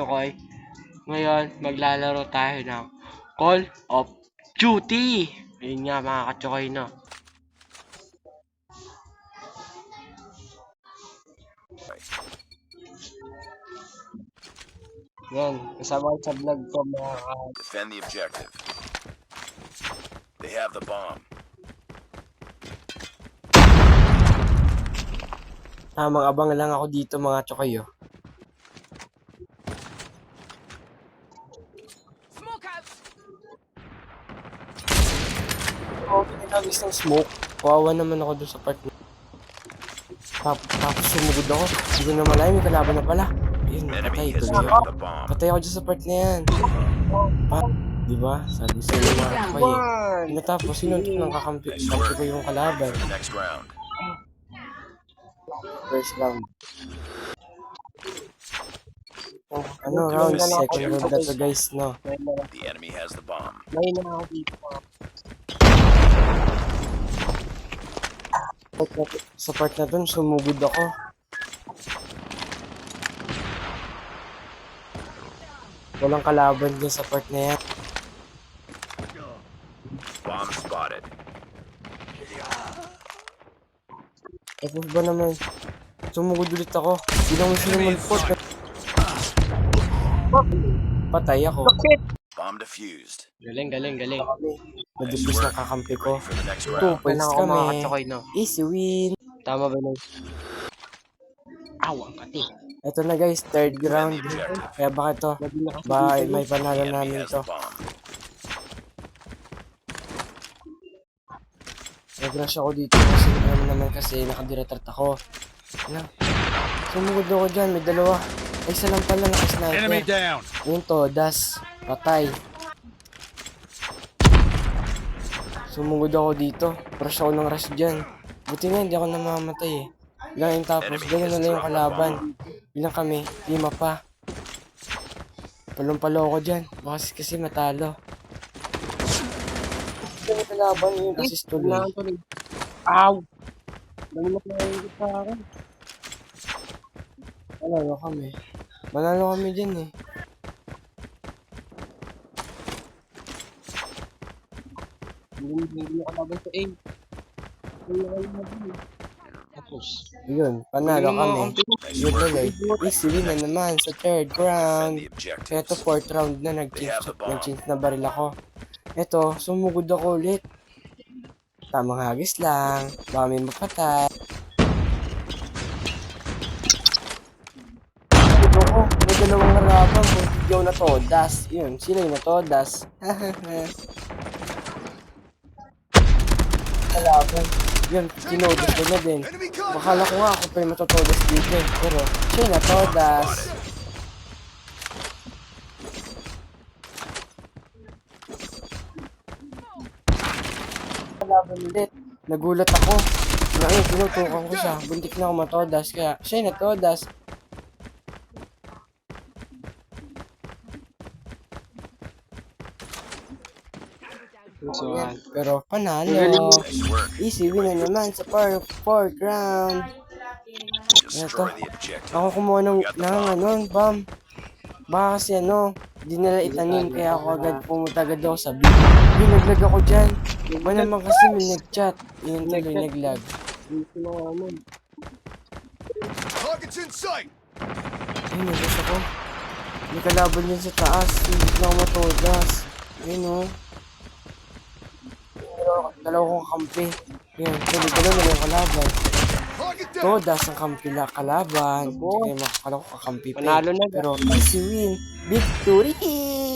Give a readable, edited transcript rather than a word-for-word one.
Okay, ngayon maglalaro tayo ng Call of Duty. Ayun nga mga kachokoy, no. Yan, kasama ko sa vlog ko mga Defend the objective. They have the bomb. tamang abang lang ako dito mga chokoy, oh. Oh, pinagagis ng smoke. Kawawa naman ako doon sa part na. Tapos sumugod ako. Hindi ko na malayo, may kalaban na pala. Ayun, patay. Enemy has Tuloy secured ako. the bomb. Patay ako dyan sa part na yan. Diba? Sabi sa iyo mga chokoy, eh. Pinatapos, sinuntok ng kakampi ko yung kalaban. Next round. First round. Oh, ano round? Second round na to guys, no? The enemy has the bomb. Sa part na dun, sumugod ako. Walang kalaban dyan sa part na yan. Bomb spotted. Tapos ba naman, sumugod ulit ako. Bilang sinumulpot. Patay ako. Bomb defused. Galing. Nadipis na kakampi ko. For the next 2 round. points kami. Easy win. Tama ba na? Awang kati. Ito na guys, third round. Kaya bakit to? May panalo The enemy namin has to. the bomb. Nag-rush ako dito kasi kasi nakadiretart ako. Ano? Sumugod ako dyan, may dalawa. Ay, isa lang pala nakasniper. Enemy down. Yun to, das. Patay. Sumugod ako dito. Rush ako ng rush dyan. Buti nga, hindi ako namamatay eh. Bilang yung tapos, gano'n na lang yung kalaban. Bilang kami, lima pa. Palong-palo ako dyan. Baka kasi matalo. Ito yung kalaban, yung assist tuloy. Ow! Nalimot na yung kita ako. Manalo kami dyan eh. Hindi na kalaban sa aim. Tapos, yun, panalo kami. Yun ulit. Easy win na naman sa third round. Defend the Kaya to objectives. fourth round na nag-change na baril ako. Eto, sumugod ako ulit. Tamang hagis lang. Baka may mapatay. Ako, may dalawang harapan. Kung hindi ako natodas. Yun, sila yung natodas. Kalaban. Yun, tinodas ko na din. Bakala ko nga ako pa yung matotodas dito. Pero, siya yung natodas. Kalaban ulit. Nagulat ako. Ngayon, tinutukan ko siya. Buntik na ako matodas. Kaya, siya yung natodas. Pero panalo. Nice work. Easy win na naman sa fourth round. Destroy the objective. Ako kumuha ng bomb. Baka kasi di nila itanim kaya ako agad pumunta agad ako sa B. Naglag ako dyan. Ba naman kasi may nag-chat. Yun tuloy naglag. Targets in sight. Ayun, naglas ako. May kalaban yun sa taas. Hindi na ako matodas. Ayun dalawa kong kampi. Yan, dalawa na yung kalaban. Todas ang kampi na kalaban. Kaya makakala ko kakampi pa. Pero easy win. Victory!